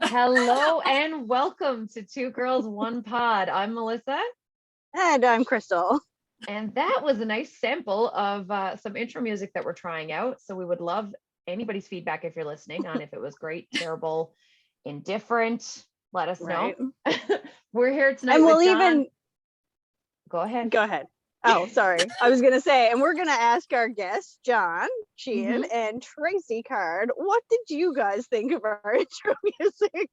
Hello and welcome to Two Girls, One Pod. I'm Melissa. And I'm Crystal. And that was a nice sample of some intro music that we're trying out. So we would love anybody's feedback if you're listening on if it was great, terrible, indifferent. Let us know. We're here tonight and with John. Go ahead. Go ahead. Oh, sorry. I was going to say, and we're going to ask our guests, John Sheehan and Tracy Card, what did you guys think of our intro music?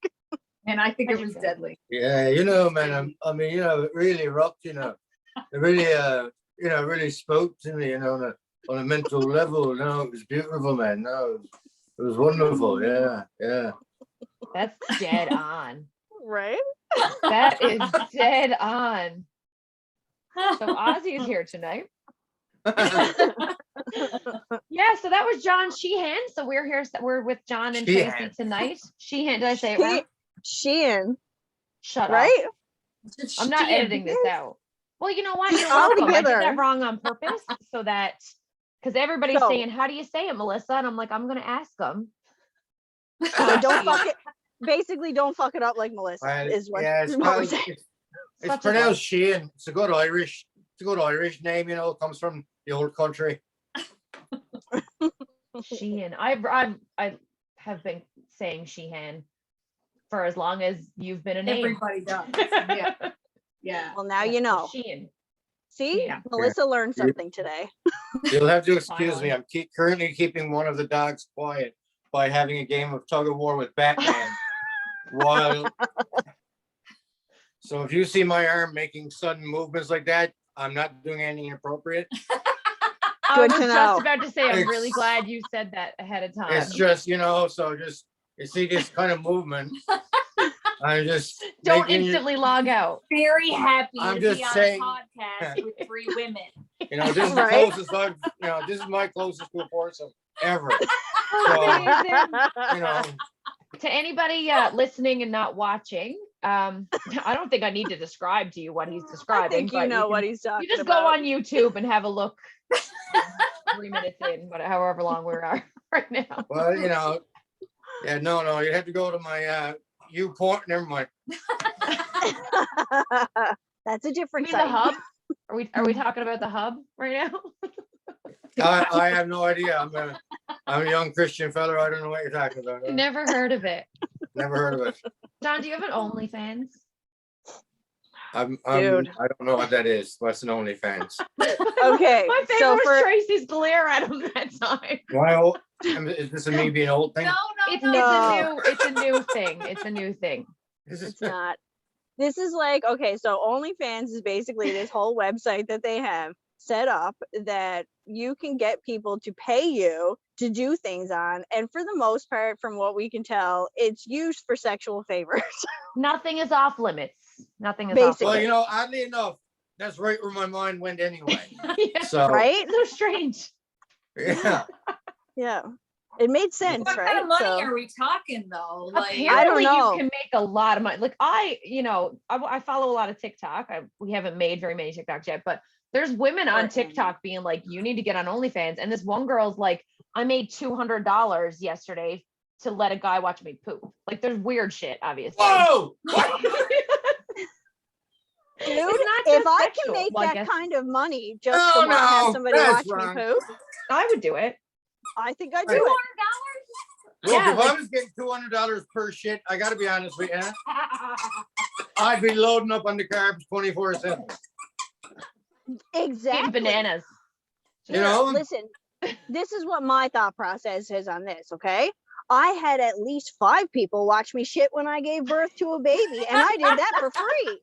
And I think it was deadly. Yeah, man, it really rocked, it really, really spoke to me, on a mental level. It was beautiful, man. It was wonderful. Yeah. That's dead on. Right? That is dead on. So Ozzy is here tonight. Yeah, so that was John Sheehan. So we're here. We're with John and Tracy tonight. Sheehan, did I say it right? Sheehan. Shut right? up. I'm not editing this out. Well, you know what? You're welcome. I did that wrong on purpose so that because everybody's saying, "How do you say it, Melissa?" And I'm like, I'm gonna ask them. Don't fuck it. Basically, don't fuck it up like Melissa. It's pronounced Sheehan. It's a good Irish name, it comes from the old country. Sheehan. I have been saying Sheehan for as long as you've been a name. Everybody does. Yeah. Well, now you know. Sheehan. See? Yeah. Melissa learned something today. You'll have to excuse me. I'm currently keeping one of the dogs quiet by having a game of tug of war with Batman. So if you see my arm making sudden movements like that, I'm not doing anything inappropriate. I was just about to say, I'm really glad you said that ahead of time. It's just, so just, you see this kind of movement. I just don't instantly log out. Very happy I'm to just be on saying, a podcast with three women. This is the closest this is my closest to a foursome ever. So, to anybody listening and not watching, I don't think I need to describe to you what he's describing. I think you know what he's talking about. You just go on YouTube and have a look 3 minutes in, however long we are right now. Well, you have to go to my point. Never mind. That's a different site. The hub? Are we talking about the hub right now? I have no idea. I'm a young Christian fella. I don't know what you're talking about. Never heard of it. Never heard of it. John, do you have an OnlyFans? I don't know what that is. What's an OnlyFans? Okay. My favorite was Tracy's glare at him that time. Is this a me being old thing? No. It's a new thing. It's a new thing. It's not. This is like, okay, so OnlyFans is basically this whole website that they have set up that you can get people to pay you to do things on, and for the most part, from what we can tell, it's used for sexual favors. Nothing is off limits. Nothing is off limits. Well, oddly enough, that's right where my mind went anyway. Yeah. So right? So strange. Yeah. Yeah. It made sense, what right? What kind of money are we talking though? Apparently, I don't know. You can make a lot of money. Like I follow a lot of TikTok. We haven't made very many TikToks yet, but there's women on TikTok being like, you need to get on OnlyFans. And this one girl's like, I made $200 yesterday to let a guy watch me poop. Like there's weird shit, obviously. Whoa! Dude, if I can make that kind of money just to have somebody watch me poop, I would do it. I think I'd do $200? Look, if I was getting $200 per shit, I got to be honest with you, I'd be loading up on the carbs 24/7. Exactly. Bananas. Listen, this is what my thought process is on this, okay? I had at least 5 people watch me shit when I gave birth to a baby, and I did that for free.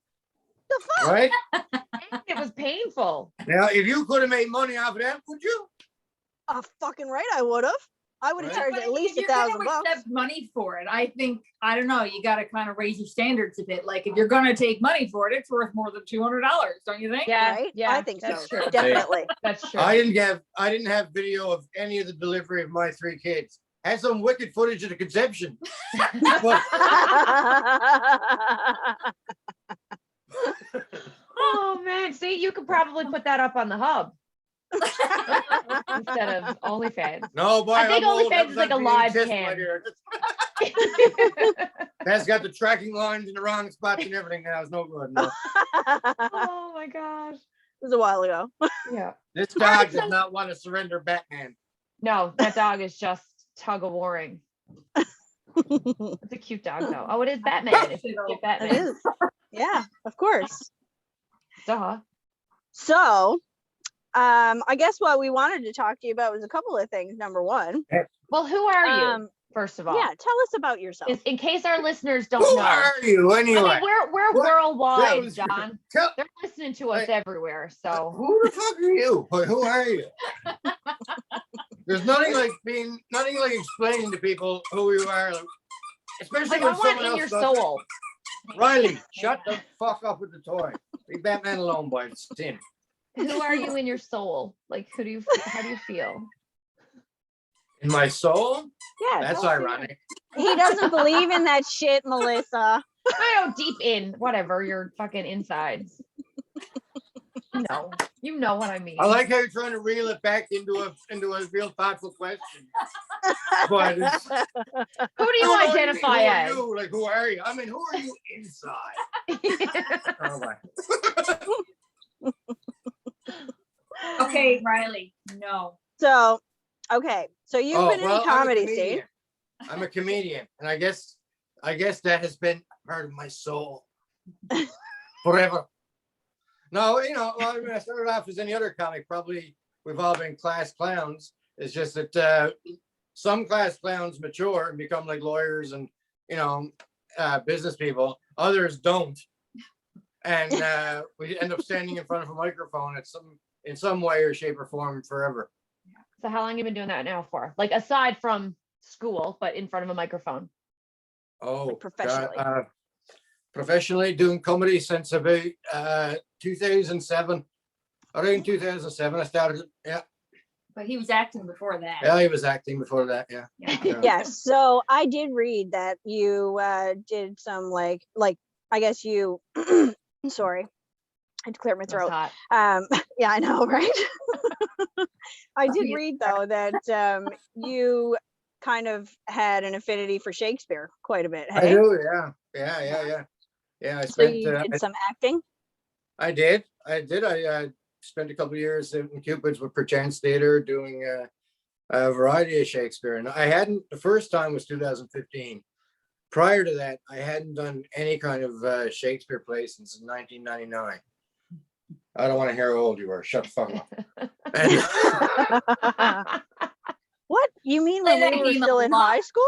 The fuck? Right? It was painful. Now, if you could have made money off of that, would you? Fucking right, I would have. I would have charged at least $1,000. Accept money for it. I think, I don't know, you got to kind of raise your standards a bit. Like if you're going to take money for it, it's worth more than $200, don't you think? Yeah, right? Yeah, I think that's so. True. Definitely. That's true. I didn't have video of any of the delivery of my 3 kids. I had some wicked footage of the conception. Oh man, see, you could probably put that up on the hub. Instead of OnlyFans. No, boy, I think OnlyFans is like a live cam. That's got the tracking lines in the wrong spots and everything. Now it's no good. No. Oh my gosh. It was a while ago. Yeah. This dog does not want to surrender Batman. No, that dog is just tug of warring. It's a cute dog though. Oh, it is Batman. It's a cute Batman. It is. Yeah, of course. Duh. So, I guess what we wanted to talk to you about was a couple of things. Number one. Well, who are you? First of all. Yeah, tell us about yourself. In case our listeners don't Who know. are you anyway? I mean, we're worldwide, was- John. They're listening to us everywhere. So Who the fuck are you? Who are you? There's nothing like explaining to people who you are, especially like, I when want someone in else your does it. soul. Riley, shut the fuck up with the toy. Leave Batman alone, boy. It's tin. Who are you in your soul? Like, how do you feel? In my soul? Yeah, That's tell us. ironic. He doesn't believe in that shit, Melissa. I know deep in, whatever, your fucking insides. No, you know what I mean. I like how you're trying to reel it back into a real thoughtful question. But it's, Who do you identify as? Who are you? Like, who are you? I mean, who are you inside? Oh my. Okay, Riley. No. So, okay. So you've been in the comedy scene. I'm a comedian, and I guess that has been part of my soul forever. No, when I started off as any other comic, probably we've all been class clowns. It's just that some class clowns mature and become like lawyers and business people. Others don't, and we end up standing in front of a microphone in some way or shape or form forever. So how long have you been doing that now for? Like aside from school, but in front of a microphone? Oh, Professionally. God, professionally doing comedy since about 2007. Around 2007, I started. Yeah. But he was acting before that. Yeah, he was acting before that. Yeah. Yes. So I did read that you did some like I guess you. Sorry, I had to clear my throat. Yeah, I know, right? I did read though that you kind of had an affinity for Shakespeare quite a bit. Hey? I do. Yeah. I So you did some acting. I did. I spent a couple of years in Cupid's with Perchance Theater doing a variety of Shakespeare. And the first time was 2015. Prior to that, I hadn't done any kind of Shakespeare play since 1999. I don't want to hear how old you are. Shut the fuck up. What? You mean when we were still in high school?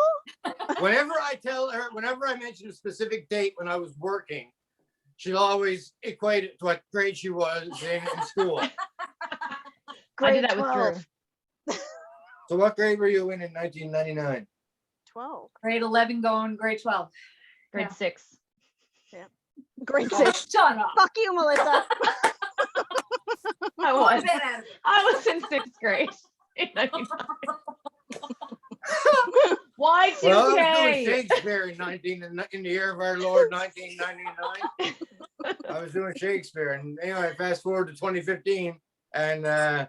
Whenever I mention a specific date when I was working, she'll always equate it to what grade she was in school. I did that with Drew. So what grade were you in 1999? 12. Grade 11 going grade 12. Grade 6. Yeah. Grade 6. Shut up. Fuck you, Melissa. I was in 6th grade in 99. Why 2K? Well, I was doing Shakespeare in the year of our Lord 1999. I was doing Shakespeare, and anyway, fast forward to 2015, and I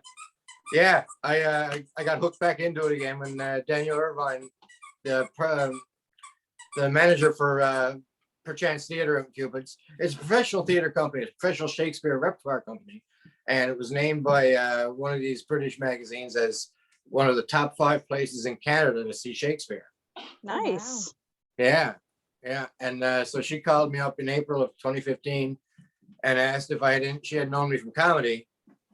got hooked back into it again when Daniel Irvine, the manager for Perchance Theater in Cupid's, it's a professional theater company, it's a professional Shakespeare repertoire company, and it was named by one of these British magazines as one of the top 5 places in Canada to see Shakespeare. Nice. Yeah. And so she called me up in April of 2015 and asked if she had known me from comedy.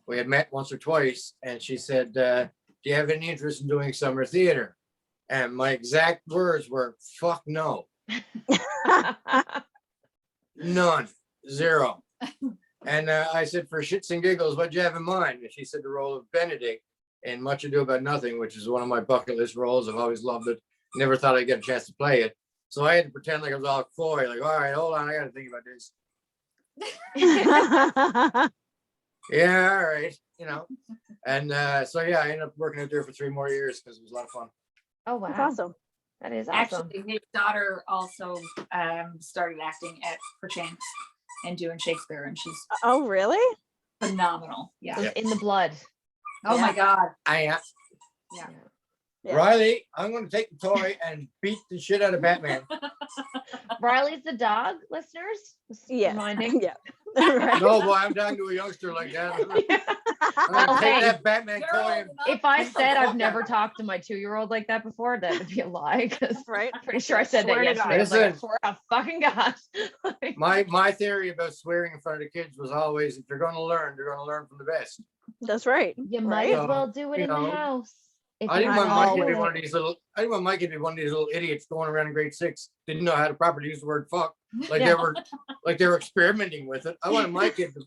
We had met once or twice, and she said, do you have any interest in doing summer theater? And my exact words were, fuck no. None. Zero. And I said, for shits and giggles, what'd you have in mind? And she said the role of Benedict in Much Ado About Nothing, which is one of my bucket list roles. I've always loved it. Never thought I'd get a chance to play it. So I had to pretend like I was all coy, like, all right, hold on, I got to think about this. Yeah, all right, And so, yeah, I ended up working out there for 3 more years because it was a lot of fun. Oh, wow. That's awesome. That is awesome. Actually, his daughter also started acting at Perchance and doing Shakespeare, and she's Oh, really? phenomenal. Yeah. It's in the blood. Oh my God. Yeah. Riley, I'm going to take the toy and beat the shit out of Batman. Riley's the dog, listeners. Just Yes. reminding. Yeah. Right. No, boy, I'm talking to a youngster like that. I'm Well, gonna take hey, that Batman Girl, coin. If I Beat the said I've fuck never out of talked to my 2-year-old like that before, that would be a lie. Because Right. I'm pretty sure I said that Swear to God. yesterday. I was like, I Listen. swear to fucking God. Like, My theory about swearing in front of the kids was always, if they're gonna learn from the best. That's right. you right? might as well do it You in the know, house. If I you're didn't want I Mike to be gonna one of do it. these little. I didn't want Mike to be one of these little idiots going around in grade 6, didn't know how to properly use the word fuck, like Yeah. they were experimenting with it. I wanted my kid to,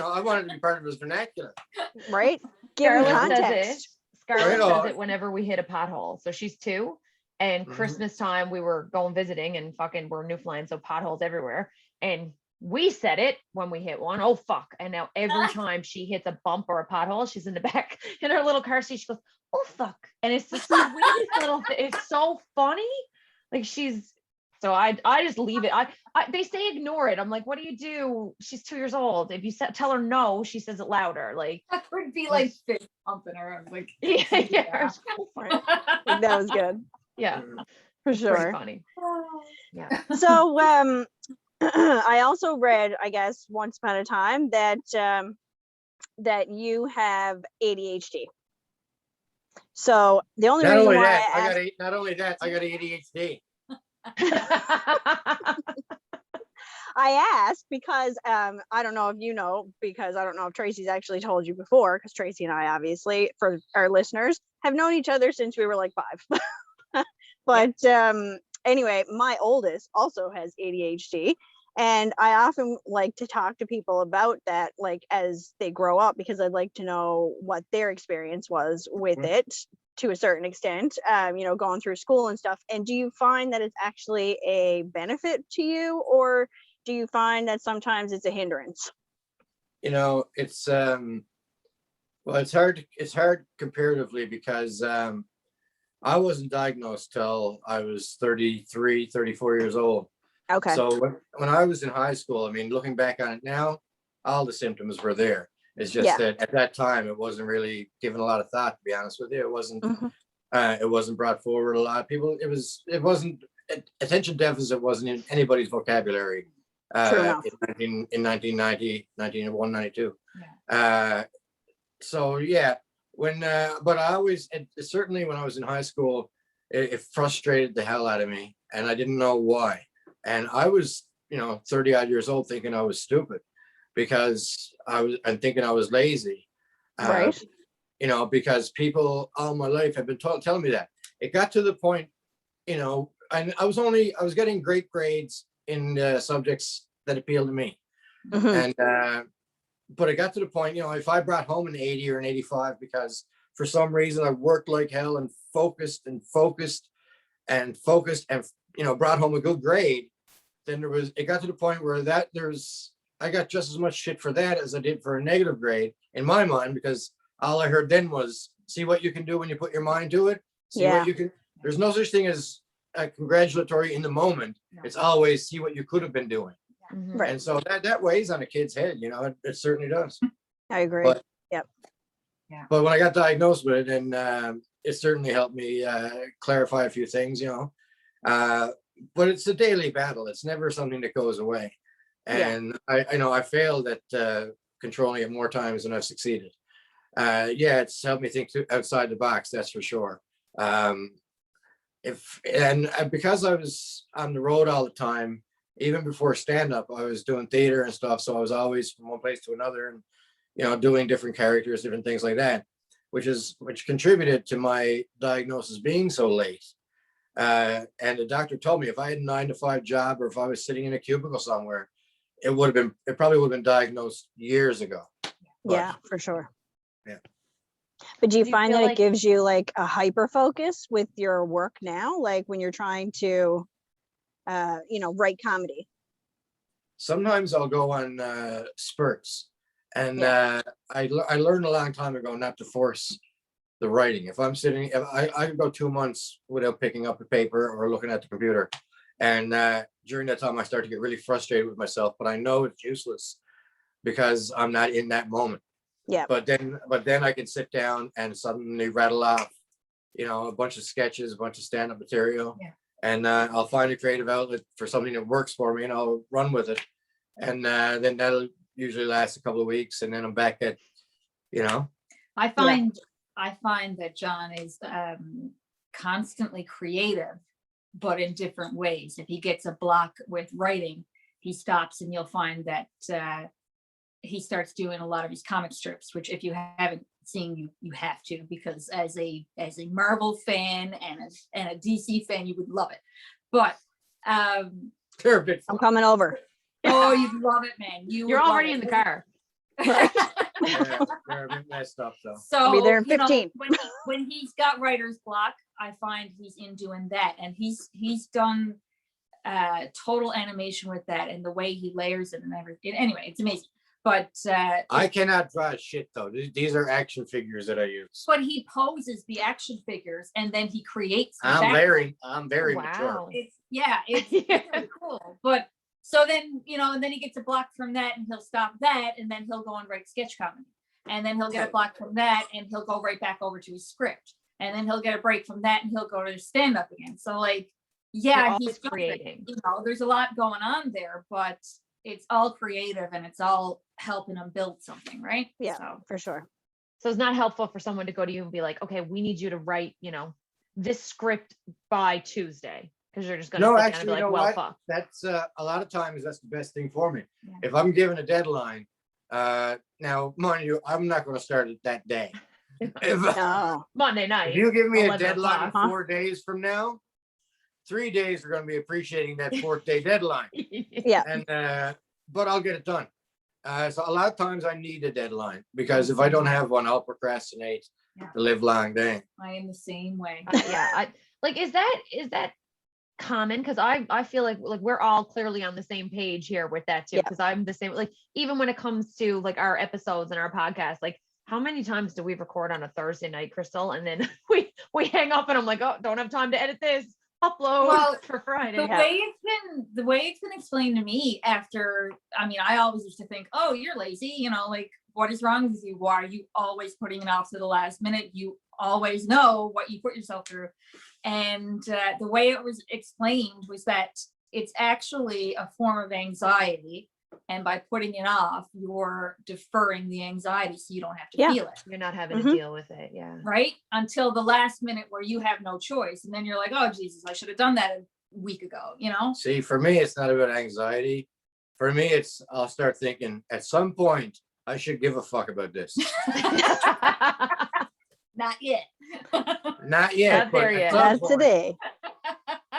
I wanted to be part of his vernacular. Right. Give them Scarlett says it. context. Scarlett Right says on. it whenever we hit a pothole. So she's 2, and Mhm. Christmas time we were going visiting, and fucking we're Newfoundland, so potholes everywhere. And we said it when we hit one. Oh fuck! And now every time she hits a bump or a pothole, she's in the back in her little car seat. She goes, "Oh fuck!" And it's the sweetest little. It's so funny. Like she's. So I just leave it. They say ignore it. I'm like, what do you do? She's 2 years old. If you tell her no, she says it louder. Like That would be like fist pumping her. I'm like, yeah. Right. That was good Yeah, Mm. for pretty sure. funny. Yeah. So I also read, I guess, once upon a time that that you have ADHD. So the only Not reason only why that, I asked, not only that, I got ADHD. I asked because I don't know if you know, because I don't know if Tracy's actually told you before, because Tracy and I, obviously, for our listeners, have known each other since we were like 5. But anyway, my oldest also has ADHD. And I often like to talk to people about that, like as they grow up, because I'd like to know what their experience was with Mhm. it to a certain extent, going through school and stuff. And do you find that it's actually a benefit to you, or do you find that sometimes it's a hindrance? It's well, it's hard comparatively because I wasn't diagnosed till I was 33, 34 years old. Okay. So when I was in high school, I mean, looking back on it now, all the symptoms were there. It's just Yeah. that at that time, it wasn't really given a lot of thought, to be honest with you. It wasn't, Mhm. it wasn't brought forward. A lot of people, it wasn't, attention deficit wasn't in anybody's vocabulary True enough. in 1990, 1991, 92. So yeah, but I always, certainly when I was in high school, it frustrated the hell out of me, and I didn't know why. And I was, 30 odd years old, thinking I was stupid because I'm thinking I was lazy. Right. Because people all my life have been telling me that. It got to the point, and I was getting great grades in subjects that appealed to me. Mhm. And but it got to the point, if I brought home an 80 or an 85 because for some reason I worked like hell and focused and brought home a good grade, then it got to the point where I got just as much shit for that as I did for a negative grade in my mind, because all I heard then was, see what you can do when you put your mind to it. See Yeah. what you can. There's no such thing as a congratulatory in the moment. No. It's always see what you could have been doing. Mhm. Right. And so that weighs on a kid's head, it certainly does. I agree. But- Yep. But when I got diagnosed with it, and it certainly helped me clarify a few things, but it's a daily battle. It's never something that goes away. Yeah. And I failed at controlling it more times than I've succeeded. It's helped me think outside the box, that's for sure. Because I was on the road all the time, even before stand-up, I was doing theater and stuff. So I was always from one place to another, and doing different characters, different things like that, which contributed to my diagnosis being so late. And the doctor told me if I had a 9-to-5 job, or if I was sitting in a cubicle somewhere, it probably would have been diagnosed years ago. Yeah, for sure. Yeah. But do you Do you find feel that it like- gives you like a hyper focus with your work now, like when you're trying to, write comedy? Sometimes I'll go on spurts, and I learned a long time ago not to force the writing. If I could go 2 months without picking up a paper or looking at the computer, and during that time I start to get really frustrated with myself, but I know it's useless because I'm not in that moment. Yeah. But then I can sit down and suddenly rattle off, a bunch of sketches, a bunch of stand-up material. Yeah. and I'll find a creative outlet for something that works for me, and I'll run with it. And then that'll usually last a couple of weeks, and then I'm back at, I find that John is constantly creative, but in different ways. If he gets a block with writing, he stops, and you'll find that he starts doing a lot of his comic strips, which if you haven't seen, you have to, because as a Marvel fan and a DC fan, you would love it. But they're a bit I'm coming over. oh, you'd love it, man. You're already in the car. yeah, they're a bit messed up though. So I'll be there in 15. When he's got writer's block, I find he's in doing that, and he's done total animation with that, and the way he layers it and everything. Anyway, it's amazing. But I cannot draw shit though. These are action figures that I use. but he poses the action figures, and then he creates the I'm background. very Wow. mature. It's really cool. But so then, and then he gets a block from that, and he'll stop that, and then he'll go and write sketch comedy, and then he'll get a block from that, and he'll go right back over to his script, and then he'll get a break from that, and he'll go to stand up again. So like, yeah, he's creating. There's a lot going on there, but it's all creative, and it's all helping him build something, right? Yeah, So. for sure. So it's not helpful for someone to go to you and be like, okay, we need you to write, this script by Tuesday. Because you're just going to No, sit down actually, and be like, you know well, what? fuck. That's a lot of times that's the best thing for me. Yeah. If I'm given a deadline, now mind you, I'm not going to start it that day. If, No. Monday night. if you give me a 11 deadline o'clock. 4 days from now, 3 days are going to be appreciating that 4th day deadline. Yeah. And but I'll get it done. So a lot of times I need a deadline, because if I don't have one, I'll procrastinate the live long day. I am the same way. Yeah. Is that common? Because I feel like we're all clearly on the same page here with that too. Yeah. Because I'm the same. Like even when it comes to like our episodes and our podcast, like how many times do we record on a Thursday night, Crystal, and then we hang up and I'm like, oh, don't have time to edit this. Upload for Friday. The way it's been explained to me after, I always used to think, oh, you're lazy, like what is wrong with you? Why are you always putting it off to the last minute? You always know what you put yourself through. And the way it was explained was that it's actually a form of anxiety. And by putting it off, you're deferring the anxiety so you don't have to feel it. You're not having to deal with it. Yeah. Right? Until the last minute where you have no choice. And then you're like, oh, Jesus, I should have done that a week ago, See, for me, it's not about anxiety. For me, I'll start thinking at some point I should give a fuck about this. Not yet. Not yet. Not there yet. Not today.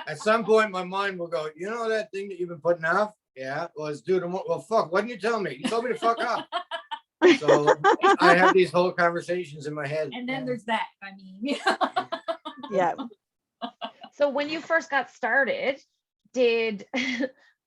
At some point, my mind will go, that thing that you've been putting off? Yeah, was due tomorrow. Well, fuck, why didn't you tell me? You told me to fuck off. So I have these whole conversations in my head. And then there's that. Yeah. So when you first got started, because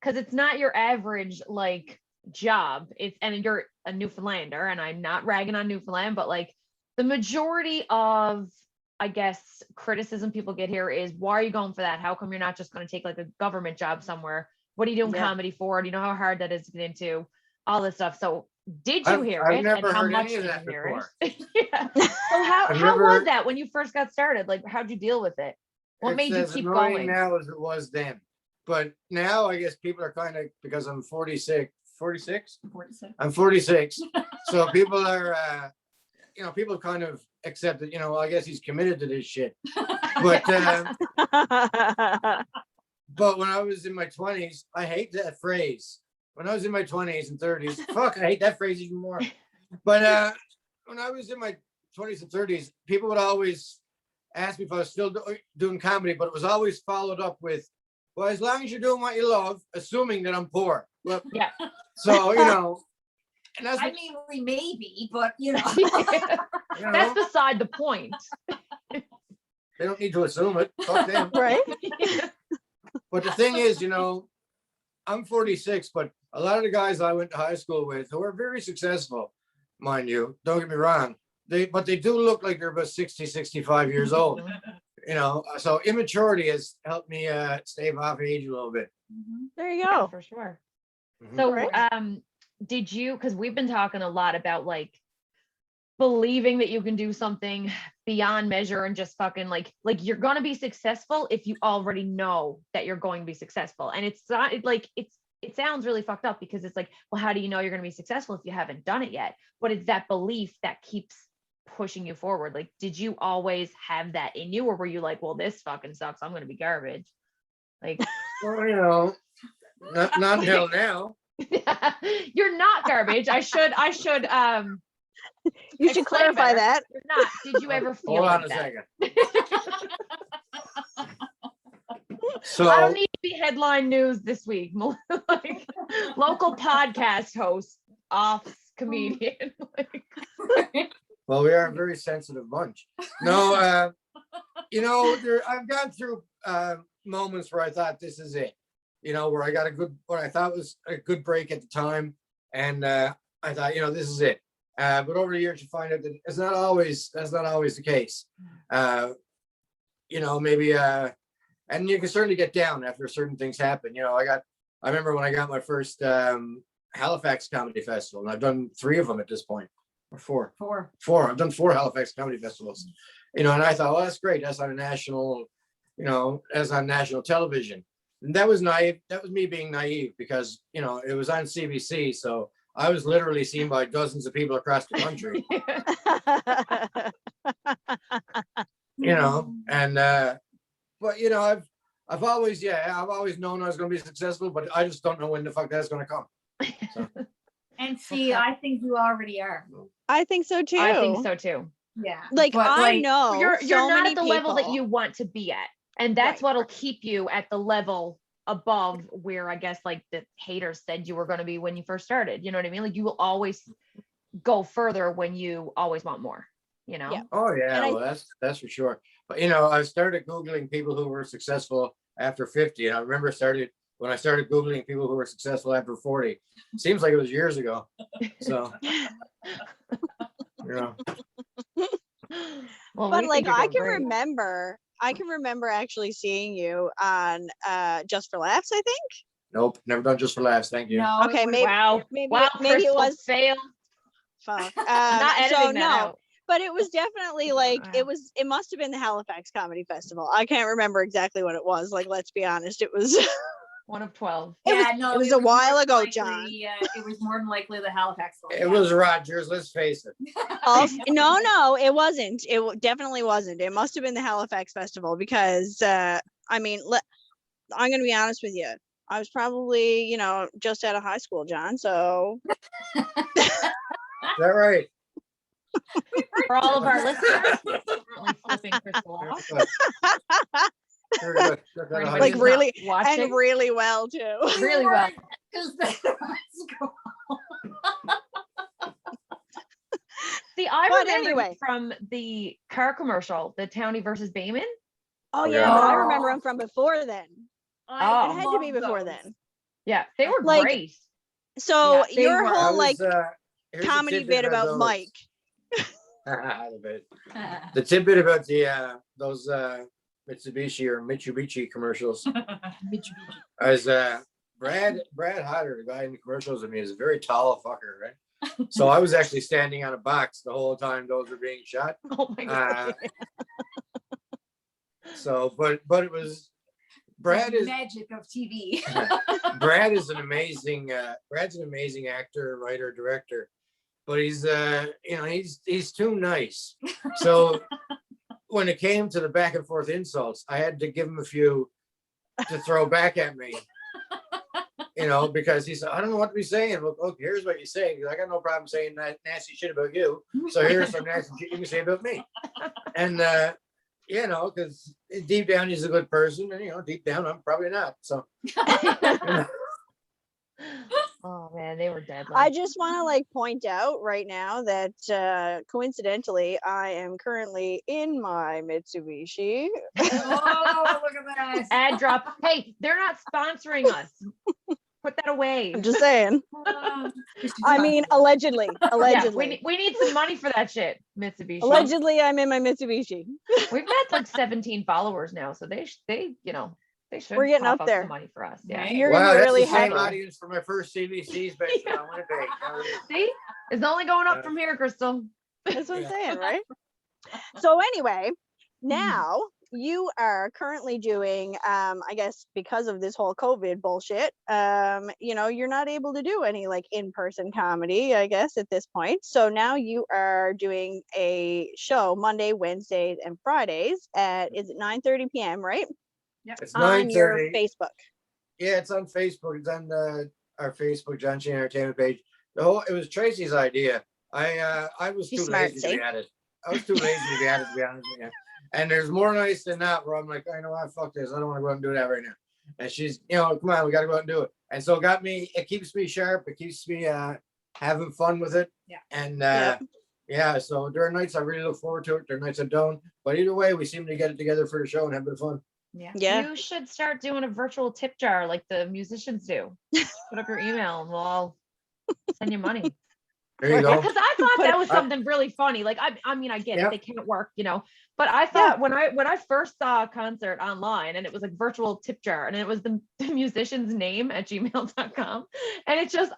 it's not your average like job, and you're a Newfoundlander, and I'm not ragging on Newfoundland, but like the majority of, I guess, criticism people get here is, why are you going for that? How come you're not just going to take like a government job somewhere? What are you doing comedy for? Do you know how hard that is to get into? All this stuff. So did you hear it? I've never and how heard much any of did that you hear before. it? Yeah. So how was that when you first got started? Like, how'd you deal with it? What made you keep going? Now as it was then. But now I guess people are kind of, because I'm 46. 46? 46. I'm 46. So people are, people kind of accept that, well, I guess he's committed to this shit. But but when I was in my 20s, I hate that phrase. When I was in my 20s and 30s, fuck, I hate that phrase even more. But when I was in my 20s and 30s, people would always ask me if I was still doing comedy, but it was always followed up with, well, as long as you're doing what you love, assuming that I'm poor. Well, yeah. So, and that's we may be, but that's beside the point. They don't need to assume it. Fuck them. Right. But the thing is, I'm 46, but a lot of the guys I went to high school with who are very successful, mind you, don't get me wrong, but they do look like they're about 60, 65 years old. So immaturity has helped me stave off age a little bit. There you Yeah, go. for sure. Mhm. So Right. did you, because we've been talking a lot about like believing that you can do something beyond measure and just fucking like you're going to be successful if you already know that you're going to be successful. And it's not it sounds really fucked up because it's like, well, how do you know you're going to be successful if you haven't done it yet? But it's that belief that keeps pushing you forward. Like, did you always have that in you, or were you like, well, this fucking sucks, I'm going to be garbage? Like, well, not until now. You're not garbage. I should You should clarify that. You're not. Did you ever feel Hold on like a that? second. So I don't need to be headline news this week. Like, local podcast host off comedian. well, we are a very sensitive bunch. No, I've gone through moments where I thought this is it. Where I got what I thought was a good break at the time, and I thought, this is it. But over the years, you find out that that's not always the case. Maybe and you can certainly get down after certain things happen. I remember when I got my first Halifax Comedy Festival, and I've done 3 of them at this point, or 4. 4. I've done 4 Halifax Comedy Festivals. And I thought, well, that's great. That's on national television. And that was naive. That was me being naive because, it was on CBC. So I was literally seen by dozens of people across the country. But I've always known I was going to be successful, but I just don't know when the fuck that's going to come. So. And see, I think you already are. I think so too. I think so too. Yeah. Like, I know you're so not many at the level that people. you want to be at, and that's Right. what'll keep you at the level above where I guess like the haters said you were going to be when you first started. You know what I mean? Like, you will always go further when you always want more. Yeah. Oh yeah, And well that's for sure. But I started Googling people who were successful after 50. And I remember when I started Googling people who were successful after 40. Seems like it was years ago. So Well, But we like, think you're I doing can great. remember actually seeing you on Just for Laughs, I think. Nope, never done Just for Laughs. Thank you. No. Okay, it maybe Wow. maybe Wow, maybe it Crystal, was fail. fuck. Not editing So that no, out. but it was definitely like Wow. it must have been the Halifax Comedy Festival. I can't remember exactly what it was. Like, let's be honest, it was 1 of 12. it was a while more ago, likely, John. it was more than likely the Halifax one. It was Rogers, let's face it. Also, no, it wasn't. Definitely wasn't. It must have been the Halifax Festival because I'm gonna be honest with you. I was probably, just out of high school, John. So Is that right? For all of our listeners, we're currently flipping Crystal off. Very good. Just out of high like school. really Watching and really well too. really well. See, I But remember anyway. from the car commercial, the Townie versus Bayman. Oh yeah. yeah, but I remember him from before then. Oh. It had to be before then. Yeah, they were Like, great. So Yeah, they your were. whole That was, like here's a comedy tidbit bit about those. Mike. The tidbit about those Mitsubishi commercials. As Brad Hodder, the guy in the commercials, is a very tall fucker, right? So I was actually standing on a box the whole time those were being shot. Oh my god. But it was Brad is magic of TV. Brad is an amazing Brad's an amazing actor, writer, director, but he's he's too nice. So when it came to the back and forth insults, I had to give him a few to throw back at me. Because he said, I don't know what to be saying. Well, okay, here's what you're saying. I got no problem saying nasty shit about you. So here's some nasty shit you can say about me. And because deep down he's a good person, and deep down I'm probably not. So Oh man, they were deadly. I just want to point out right now that coincidentally I am currently in my Mitsubishi. Oh, look at that. Ad drop. Hey, they're not sponsoring us. Put that away. I'm just saying. I mean, allegedly. Yeah, we need some money for that shit, Mitsubishi. Allegedly, I'm in my Mitsubishi. We've got like 17 followers now, so they should. We're getting cough up there. some money for us. Yeah. Right. You're wow, gonna be that's really the same happy. audience for my first CBC's based on Winnipeg. See, it's only going up from here, Crystal. That's what I'm saying, right? So anyway, now you are currently doing, I guess because of this whole COVID bullshit, you're not able to do any like in-person comedy, I guess, at this point. So now you are doing a show Monday, Wednesdays, and Fridays at, is it 9:30 p.m., right? Yep. It's On your 9:30. Facebook. Yeah, it's on Facebook. It's on our Facebook John Sheehan Entertainment page. It was Tracy's idea. I was She's too smart, lazy to be at it. I was too lazy to be at it, to be honest with you. And there's more nights than that where I'm like, I know what, fuck this. I don't want to go out and do that right now. And she's, come on, we got to go out and do it. And so it keeps me sharp. It keeps me having fun with it. Yeah. And so there are nights I really look forward to it. There are nights I don't. But either way, we seem to get it together for the show and have a bit of fun. Yeah. You should start doing a virtual tip jar like the musicians do. Put up your email and we'll all send you money. There you go. Because I thought that was something really funny. Like, I mean, I get it. They can't work, but I thought when I first saw a concert online and it was like virtual tip jar and it was the musician's name at gmail.com. And it's just,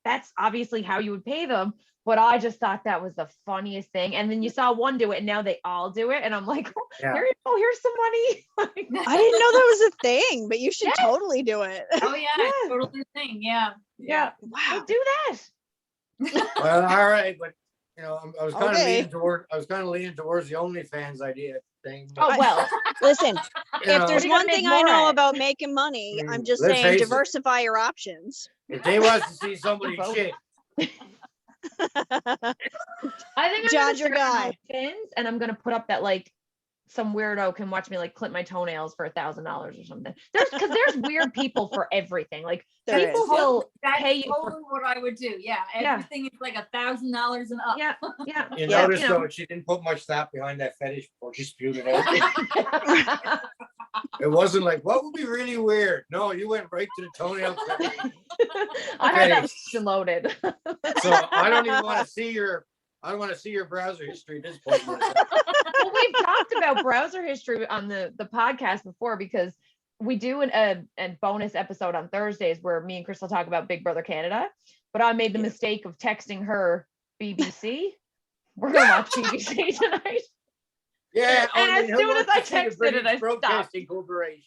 that's obviously how you would pay them. But I just thought that was the funniest thing. And then you saw one do it and now they all do it. And I'm like, here you go, here's some money. I didn't know that was a thing, but you should totally do it. Oh yeah, it's totally a thing. Yeah. Wow. Do that. Well, all right, but I was kind of Okay. leaning towards the OnlyFans idea thing. Oh, well. Listen, if there's You're one gonna make thing I more know at. about making money, I'm just Let's saying face it. diversify your options. If they want to see somebody shit, I think I'm John's your gonna start guy. on Fins and I'm gonna put up that like some weirdo can watch me like clip my toenails for $1,000 or something. There's weird people for everything. Like There people is. will That's pay you totally what I would do. Yeah. Everything is like $1,000 and up. yeah. you Yeah. notice though she didn't put much thought behind that fetish before she spewed it out. It wasn't like, what would be really weird? No, you went right to the toenail clipping. I had that loaded. So I don't even want to see your browser history at this point. Well, we've talked about browser history on the podcast before because we do a bonus episode on Thursdays where me and Crystal talk about Big Brother Canada, but I made the mistake of texting her BBC. We're gonna watch BBC tonight. Yeah, And as who soon wants as I to see the texted British it, I stopped. Broadcasting Corporation.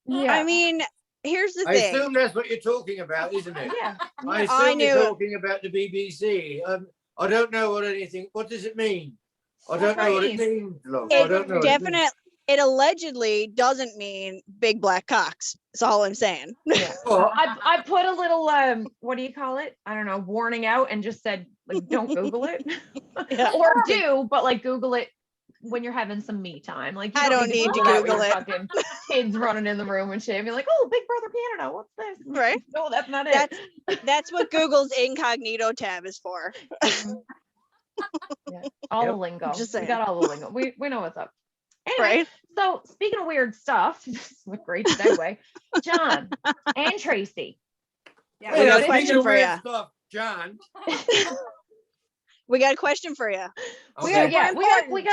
Yeah. I mean, here's the I thing. assume that's what you're talking about, isn't it? Yeah. I I assume knew you're it. talking about the BBC. I don't know what does it mean? I don't know what it means, love. I don't know. It definitely, it allegedly doesn't mean big black cocks. That's all I'm saying. Yeah. Oh, I put a little what do you call it? I don't know, warning out and just said like don't Google it. Yeah. Or do, but like Google it when you're having some me time. Like you I don't need to that when Google you're it. fucking kids running in the room and shit. And be like, oh, Big Brother Canada, what's this? Right. No, that's not it. That's what Google's incognito tab is for. All the Yep. lingo. Just We saying. got all the lingo. We know what's up. Anyway, Right. so speaking of weird stuff, this is a great segue. John and Tracy. Yeah. We got a speaking question of for weird ya. stuff, John. We got a question for you. We Okay. got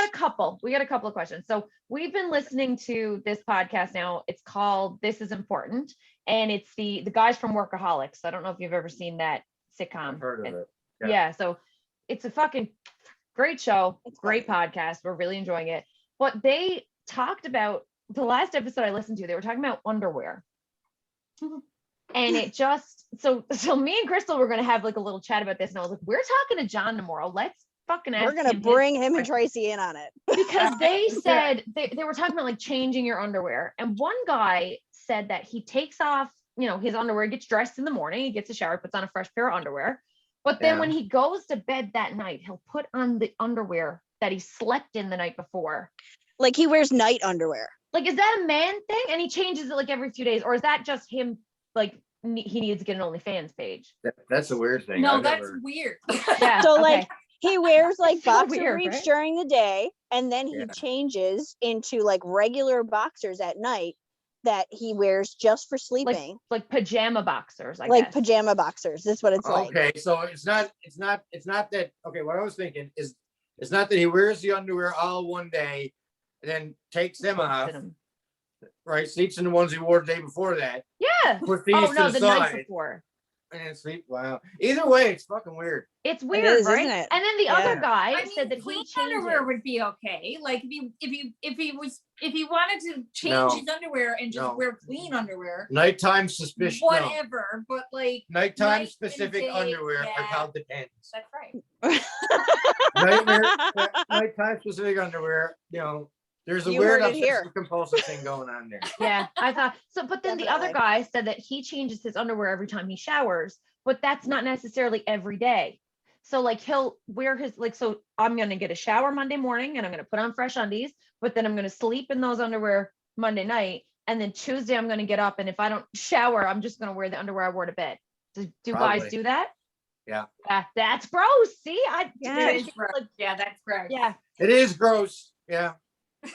a couple. We got a couple of questions. So we've been listening to this podcast now. It's called This Is Important, and it's the guys from Workaholics. I don't know if you've ever seen that sitcom. I've heard of it. Yeah. So it's a fucking great show, It's great podcast. We're really enjoying it. But they talked about the last episode I listened to. They were talking about underwear. And it just so me and Crystal were gonna have like a little chat about this, and I was like, we're talking to John tomorrow. Let's fucking ask We're gonna him bring him and Tracy in on it. because they said they were talking about like changing your underwear, and one guy said that he takes off his underwear, gets dressed in the morning, he gets a shower, puts on a fresh pair of underwear, but then when he goes to bed that night, he'll put on the underwear that he slept in the night before. Like he wears night underwear. Like, is that a man thing? And he changes it like every few days, or is that just him? Like he needs to get an OnlyFans page. That's a weird thing. No, I've that's never- weird. Yeah. So okay. like he wears like So boxer weird, briefs right? during the day, and then he Yeah. changes into like regular boxers at night that he wears just for sleeping, like pajama boxers, I like guess. pajama boxers. That's what it's like. Okay, so it's not that. Okay, what I was thinking is it's not that he wears the underwear all one day and then takes them off, right? Sleeps in the ones he wore the day before that. Yeah. Put these Oh to no, the the night side. before. and then sleep. Wow. Either way, it's fucking weird. It's weird, is, right? isn't it? And then the other guy I mean, said that he clean changes. underwear would be okay. Like if he wanted to change his underwear and just wear clean underwear. Nighttime suspicion. Whatever, but like Nighttime night specific and day, underwear are yeah. called the pants. That's right. Nighttime specific underwear, there's a You weird heard it here. obsessive compulsive thing going on there. Yeah, I thought so. But then the other Definitely. guy said that he changes his underwear every time he showers, but that's not necessarily every day. So like he'll wear his so I'm gonna get a shower Monday morning and I'm gonna put on fresh undies, but then I'm gonna sleep in those underwear Monday night, and then Tuesday I'm gonna get up, and if I don't shower, I'm just gonna wear the underwear I wore to bed. Do Probably. guys do that? Yeah. That's gross. See, That is gross. Yeah, that's gross. yeah. It is gross. Yeah. Maybe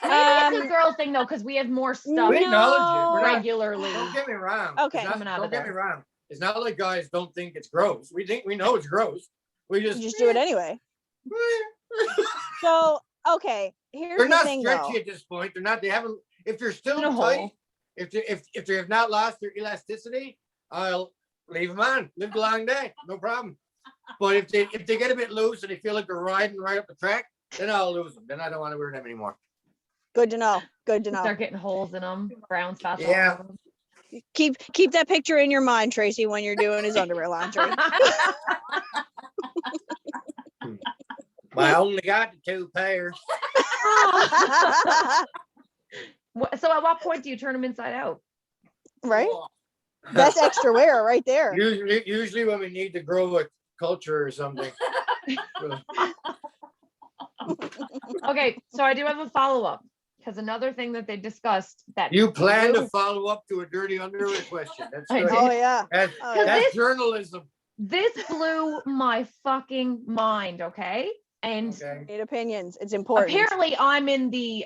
it's a girl thing though, because we have more stuff We acknowledge it. No. We're not- regularly. Don't get me wrong. Okay. It's not- Coming out don't of get me there. wrong. It's not like guys don't think it's gross. We know it's gross. We You just just do it anyway. So, okay, here's They're the not thing stretchy though. at this point. They're not. They haven't. If they're still In a tight, hole. if they have not lost their elasticity, I'll leave them on. Live the long day, no problem. But if they get a bit loose and they feel like they're riding right up the track, then I'll lose them. Then I don't want to wear them anymore. Good to know. Good to know. Start getting holes in them, brown spots. all Yeah. over 'em. Keep that picture in your mind, Tracy, when you're doing his underwear laundry. But I only got the 2 pairs. So at what point do you turn them inside out? Right? That's extra wear right there. Usually when we need to grow a culture or something. Okay, so I do have a follow-up, because another thing that they discussed that You plan to follow up to a dirty underwear question. That's I good. did. Oh yeah. That's, Oh, yeah. that's journalism. this blew my fucking mind, okay? And Okay. Great opinions. It's important. apparently I'm in the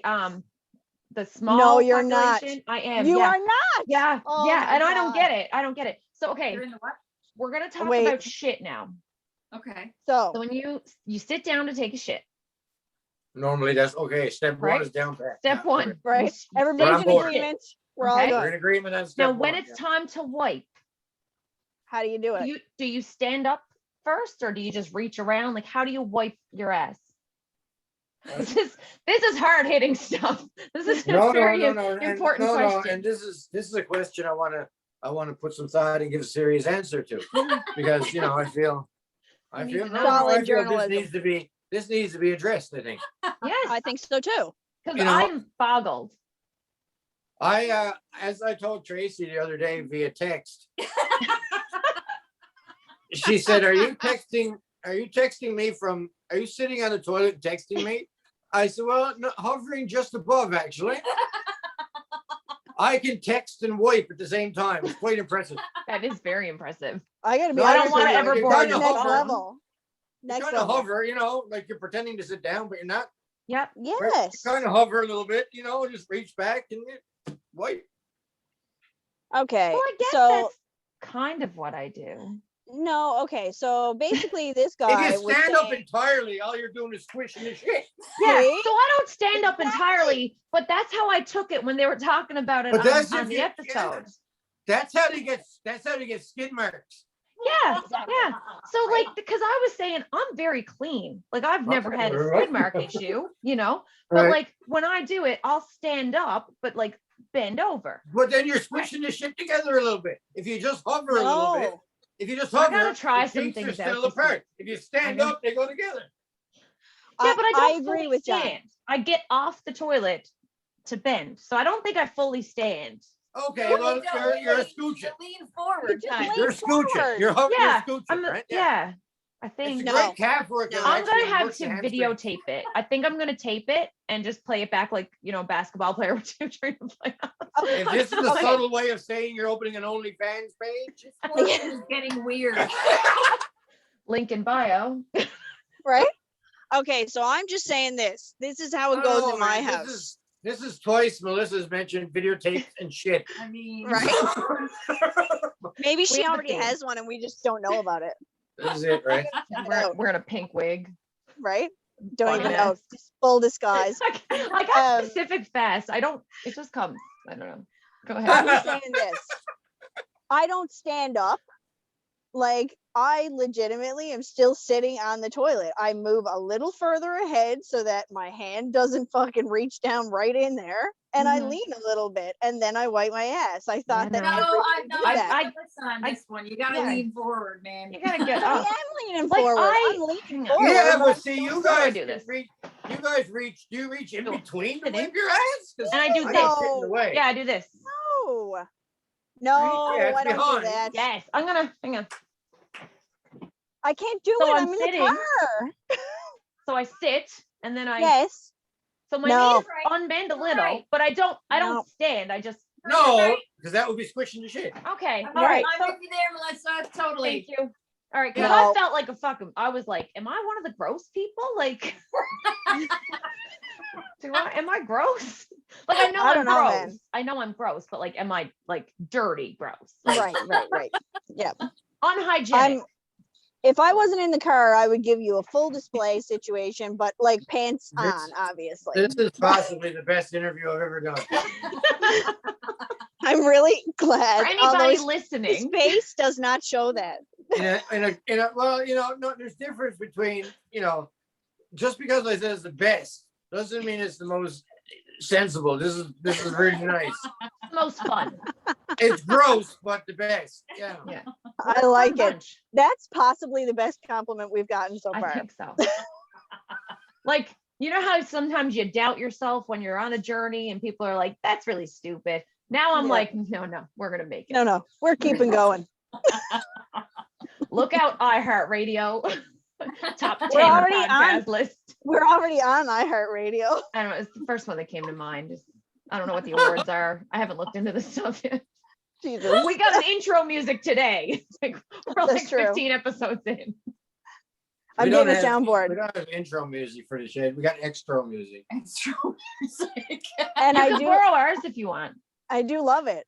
small No, you're not. population. I am. You yeah. are not. Yeah, Oh yeah, my and I don't God. get it. I don't get it. So okay, You're in the what? we're gonna talk Wait. about shit now. Okay. So So when you sit down to take a shit, Normally that's okay. Step Right. one is down pat. step Yeah, one, okay. right. you Everybody's on in board. agreement. We're Okay. all We're good. in agreement on step Now when one, it's time to wipe, How do you do it? do you stand up first, or do you just reach around? Like, how do you wipe your ass? This is hard hitting stuff. This is a very important question. And this is a question I want to put some thought and give a serious answer to, because I feel need to know. Solid journalism. this needs to be addressed. I think Yes, I think so too. because you know- I'm boggled. as I told Tracy the other day via text, she said, are you texting me from, are you sitting on the toilet texting me? I said, well, no, hovering just above, actually. I can text and wipe at the same time. It's quite impressive. That is very impressive. I gotta be No, I honest don't wanna with you, ever it's bore next you. level. You Next kind of level. hover, like you're pretending to sit down, but you're not. Yep. Yes. You kind of hover a little bit, just reach back and wipe. Okay. Well, I guess so that's kind of what I do. no, okay. So basically this If guy you was stand up saying- entirely, all you're doing is squishing the shit. Yeah. See? So I don't stand up entirely, but that's how I took it when they were talking about it But that's on if the you- episode. That's how they get skid marks. Yeah, yeah. So like, because I was saying I'm very clean. Like I've never had a skid mark issue, But Right. like when I do it, I'll stand up, but like bend over. But then you're squishing the shit together a little bit. If you just hover a little bit, No. if you just I hover, gotta try the some cheeks are things out still to see. apart. If you stand I know. up, they go together. Yeah, but I don't agree fully with John. stand. I get off the toilet to bend, so I don't think I fully stand. Okay, No, well, you don't. you're a You scooching. lean forward. Just kind of. lean You're scooching. forward. You're hovering. Yeah, You're scooching, right? Yeah, I It's think a No. great calf workout. No. I'm actually. gonna It have works to the hamstrings. videotape it. I think I'm gonna tape it and just play it back like a basketball player would do trying to play. If this is a Okay. subtle way of saying you're opening an OnlyFans page, It's getting weird. Link in bio. Right? Okay, so I'm just saying this. This is how it goes Oh, in my man, house. This is twice Melissa's mentioned videotapes and shit. I mean, Right? Maybe she have a already theme. has one and we just don't know about it. This is it, right? We're in a pink wig. Right? Don't Funny even mess. know. Just full disguise. I got Um, specific fast. I don't. It just comes. I don't know. Go I'm ahead. just saying this. I don't stand up, like I legitimately am still sitting on the toilet. I move a little further ahead so that my hand doesn't fucking reach down right in there, and I lean a little bit, and then I wipe my ass. I thought that listen on this one. You gotta lean forward, man. You gotta get I up. am leaning forward. I'm leaning forward. Yeah, but see, you guys do this. Do you reach in between to wipe your ass? And I do this. Sit in the way. Yeah, I do this. No, Yeah, I don't behind. do that. Yes, I'm gonna hang on. I can't do So it. I'm I'm in sitting. the car. So I sit and then I Yes. so my knees unbend a little, but I don't stand. I just No, because that would be squishing the shit. okay. I'm All right. I'm with you there, Melissa. Totally. Thank you. All right, because No. I felt like a fucking. I was like, am I one of the gross people? Like, am I gross? Like, I know I I'm don't know, gross. man. I know I'm gross, but like, am I like dirty gross? Like, Right. Yeah. unhygienic. If I wasn't in the car, I would give you a full display situation, but like pants This- on, obviously. This is possibly the best interview I've ever done. I'm really glad. For anybody His listening, face does not show that. Well, no, there's difference between, just because I said it's the best doesn't mean it's the most sensible. This is really nice. most fun. It's gross, but the best. Yeah. I like it. Bunch. That's possibly the best compliment we've gotten so far. I think so. Like, you know how sometimes you doubt yourself when you're on a journey and people are like, that's really stupid. Now I'm like, no, we're going to make it. No, we're keeping going. Look out, iHeartRadio. Top 10 already podcast list. We're already on iHeartRadio. I don't know. It's the first one that came to mind. I don't know what the awards are. I haven't looked into this stuff yet. Jesus. We got an intro music today. We're That's like true. 15 episodes in. I'm getting a soundboard. We don't have intro music for the shed. We got extra music. Extra music. And You can borrow ours if you want. I do love it.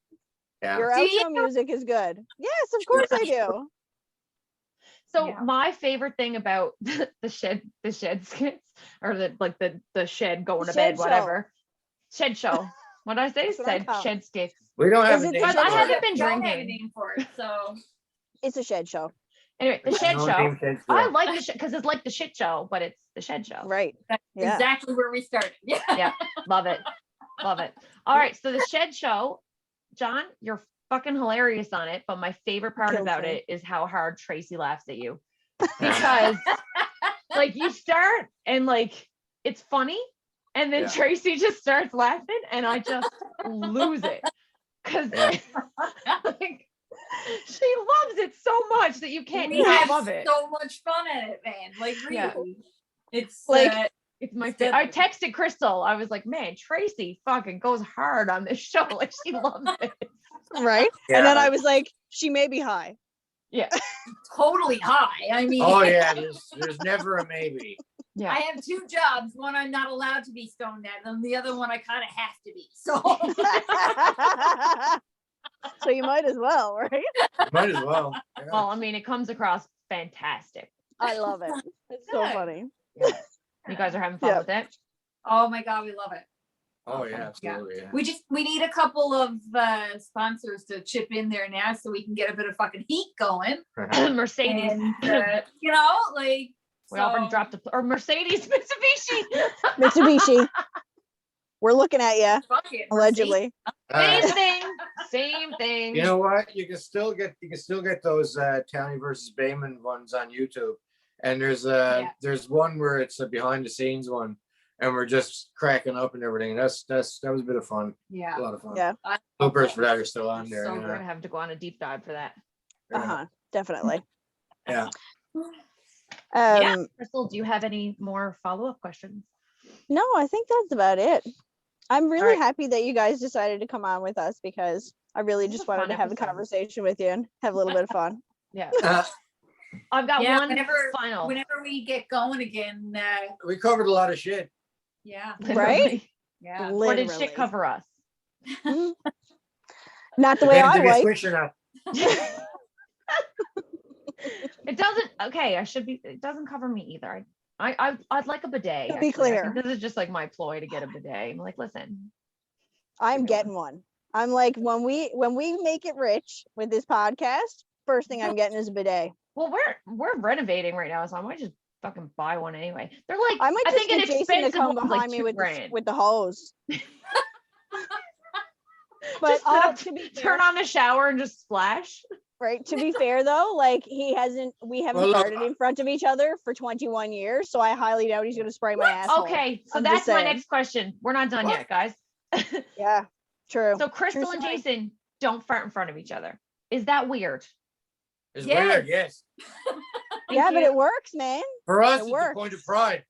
Yeah. Your outro music is good. Yes, of course I do. So my favorite thing about the shed skits, or the shed going to bed, whatever. Shed show. What did I say? Shed skits. We don't have Is a it name the I shed for it. haven't been Don't have a drinking. name for it, so It's a shed show. Anyway, the shed No show. name shed show. I like the shed because it's like the shit show, but it's the shed show. Right. that's Yeah. exactly where we started. Yeah. Yeah. Love it. Love it. All right. So the shed show, John, you're fucking hilarious on it. But my favorite part Kills about me. it is how hard Tracy laughs at you. Because like you start and like it's funny. And then Yeah. Tracy just starts laughing and I just lose it. Because like, she loves it so much that you can't We not have love it. so much fun at it, man. Like really. Yeah. It's Like, It's my favorite. I texted Crystal. I was like, man, Tracy fucking goes hard on this show. Like she loves it. Right. Yeah. And then I was like, she may be high. Yeah. totally high. I mean, Oh yeah, there's never a maybe. Yeah. I have two jobs. One I'm not allowed to be stoned at, and the other one I kind of have to be. So So you might as well, right? Might as well. Yeah. Well, I mean, it comes across fantastic. I love it. It's so Good. funny. You guys are having fun Yeah. with it. oh my god, we love it. Oh yeah, absolutely. Yeah. We need a couple of sponsors to chip in there now so we can get a bit of fucking heat going. Mercedes. And like We already dropped or Mercedes, Mitsubishi. Mitsubishi. We're looking at you, fuck it, allegedly. Same thing. Same thing. You know what? You can still get those Townie versus Bayman ones on YouTube. And there's one where it's a behind the scenes one, and we're just cracking up and everything. That was a bit of fun. Yeah. A lot of fun. Yeah. Bloopers for that are still on there. So you We're know? gonna have to go on a deep dive for that. Uh-huh. Definitely. Yeah. Crystal, do you have any more follow-up questions? No, I think that's about it. I'm really right. happy that you guys decided to come on with us because I really This is just a wanted fun to have a episode. conversation with you and have a little bit of fun. Yeah. Uh, I've got Yeah, one final. whenever we get going again, we covered a lot of shit. yeah. Right? Yeah. Or did Literally. shit cover us? Not the way Depends I if you wipe. switch or not. It doesn't. Okay, it doesn't cover me either. I'd like a bidet. To be actually. I clear. think this is just like my ploy to get a bidet. I'm like, listen. I'm getting one. I'm like, when we make it rich with this podcast, first thing I'm getting is a bidet. Well, we're renovating right now, so I might just fucking buy one anyway. They're like, I might I just think an get Jason to expensive come one's behind like me $2,000. with the hose. But Just set up, to be turn fair, on the shower and just splash. right? To be fair though, like we haven't Well, look, farted in front of each other for 21 years, so I highly doubt he's gonna spray my asshole. Okay, so I'm that's just my saying. next question. We're not done yet, guys. Yeah, true. So Crystal True and story. Jason don't fart in front of each other. Is that weird? It's Yes. weird, yes. Thank Yeah, but you. it works, man. For us, It it's works. a point of pride.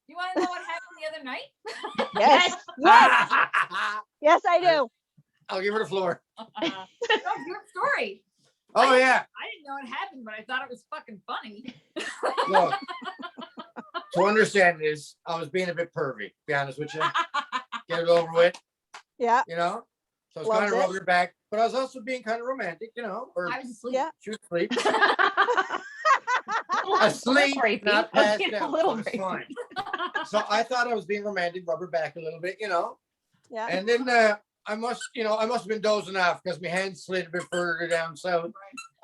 You want to know what happened the other night? Yes. Yes. Yes, I do. I'll give her the floor. No, good story. Oh, yeah. I didn't know it happened, but I thought it was fucking funny. Look, to understand this, I was being a bit pervy, to be honest with you. Get it over with, Yeah. you know? So I was Loves kind of it. rubbing her back, but I was also being kind of romantic, you know? Or I was asleep. Yeah. she was asleep. A Asleep, rapey. not I was passed getting a out, little so it's rapey. fine. So I thought I was being romantic, rub her back a little bit, you know? Yeah. And then I must have been dozing off because my hand slid a bit further down south. You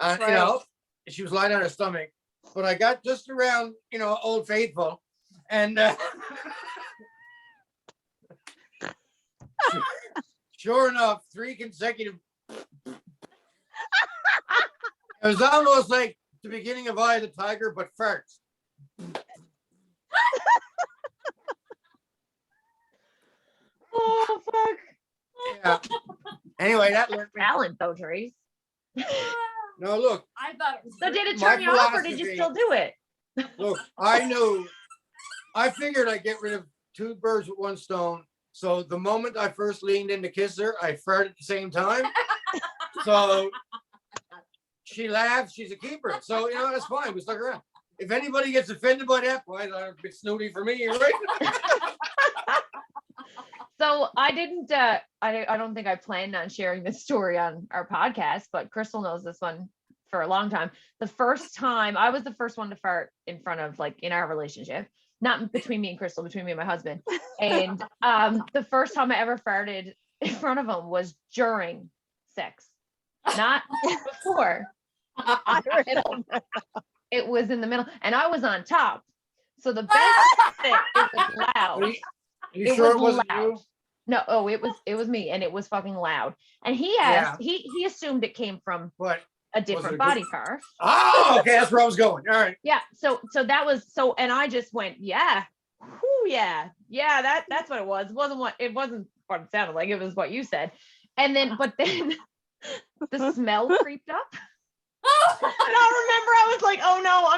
Right. know, she was lying on her stomach, but I got just around, Old Faithful, and sure enough, 3 consecutive. It was almost like the beginning of Eye of the Tiger, but farts. Oh fuck. Yeah. Anyway, that learned me. Talent though, Trace. No, look, I thought it was So did it My turn you off or did you philosophy- still do it? look. I figured I'd get rid of 2 birds with 1 stone. So the moment I first leaned in to kiss her, I farted at the same time. So she laughed. She's a keeper. So that's fine. We stuck around. If anybody gets offended by that, boy, that's a bit snooty for me, right? So I didn't I don't think I planned on sharing this story on our podcast, but Crystal knows this one for a long time. The first time I was the first one to fart in front of, like, in our relationship, not between me and Crystal, between me and my husband. And the first time I ever farted in front of him was during sex, not before. It was in the middle, and I was on top. So the best thing, it was loud. You It sure was it wasn't loud. you? No, it was me, and it was fucking loud. And he asked, he assumed it came from What? a it different a body good- part. Oh, okay, that's where I was going. All right. Yeah. So that was so, and I just went, yeah, whew, yeah, that's what it was. It wasn't what it sounded like. It was what you said. And then, but then the smell creeped up. And I remember I was like, oh no,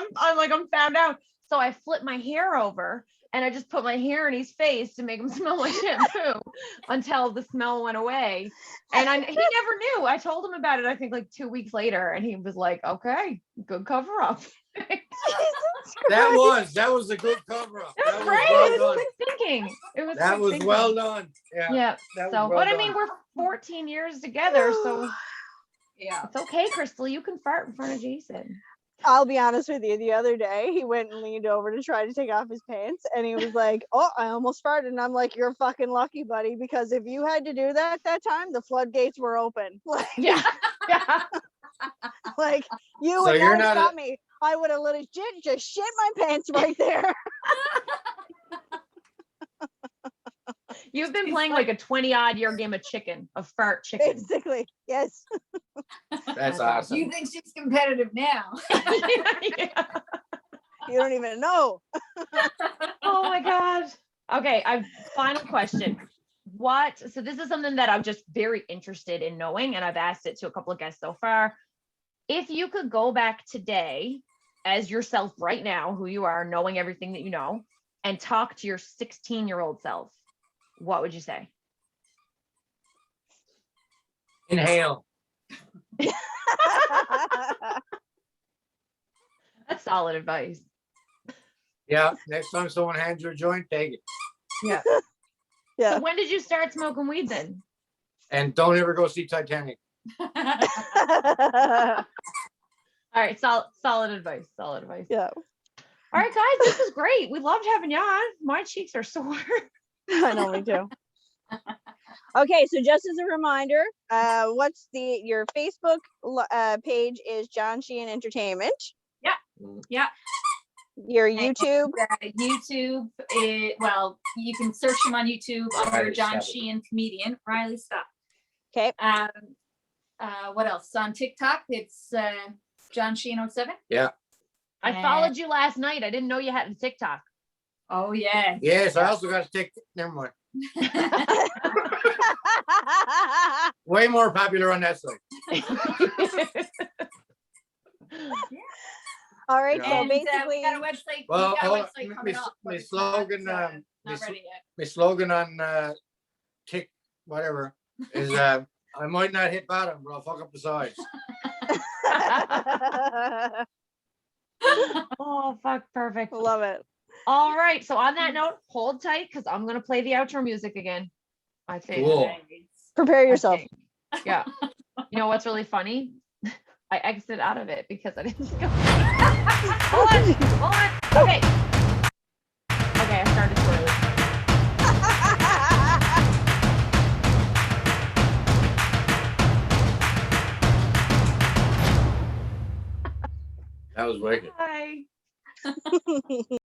I'm found out. So I flipped my hair over and I just put my hair in his face to make him smell like shampoo until the smell went away. And he never knew. I told him about it, I think like 2 weeks later, and he was like, okay, good cover up. That was a good cover up. That was right. well It was done. quick thinking. That was thinking. well done. Yeah. Yeah. That was So, well but I mean, done. we're 14 years together, so Yeah. it's okay, Crystal. You can fart in front of Jason. I'll be honest with you. The other day, he went and leaned over to try to take off his pants, and he was like, "Oh, I almost farted." And I'm like, "You're fucking lucky, buddy, because if you had to do that time, the floodgates were open. Like, Yeah. Yeah. like you So would you're not not a- stop me. I would have legit just shit my pants right there." You've been playing like a 20-odd year game of chicken, of fart chicken. Basically, yes. That's awesome. You think she's competitive now? Yeah. You don't even know. Oh my God. Okay, final question. So this is something that I'm just very interested in knowing, and I've asked it to a couple of guests so far. If you could go back today as yourself right now, who you are, knowing everything that you know, and talk to your 16-year-old self, what would you say? Inhale. That's solid advice. Yeah. Next time someone hands you a joint, take it. Yeah. Yeah. So when did you start smoking weed then? And don't ever go see Titanic. All right, solid advice. Solid advice. Yeah. All right, guys, this was great. We loved having you on. My cheeks are sore. I know, me too. Okay, so just as a reminder, what's your Facebook page is John Sheehan Entertainment. Yeah. Your YouTube. YouTube is, well, you can search him on YouTube under Riley John Scott. Sheehan comedian, Riley Scott. Okay. What else? On TikTok, it's John Sheehan 07. Yeah. I followed you last night. I didn't know you had a TikTok. Oh yeah. Yes, I also got to take. Never mind. Way more popular on that side. All right, Yeah. so And basically, we got a website. Well, we got a hold on. website coming up, but My it's not, slogan, not my ready yet. my slogan on tick whatever is I might not hit bottom, but I'll fuck up the sides. Oh, fuck. Perfect. love it. All right. So on that note, hold tight because I'm going to play the outro music again. I think. Cool. Prepare I yourself. think. Yeah. You know what's really funny? I exited out of it because I didn't go. Hold on. Okay. Okay, I started too early. That was wicked. Bye.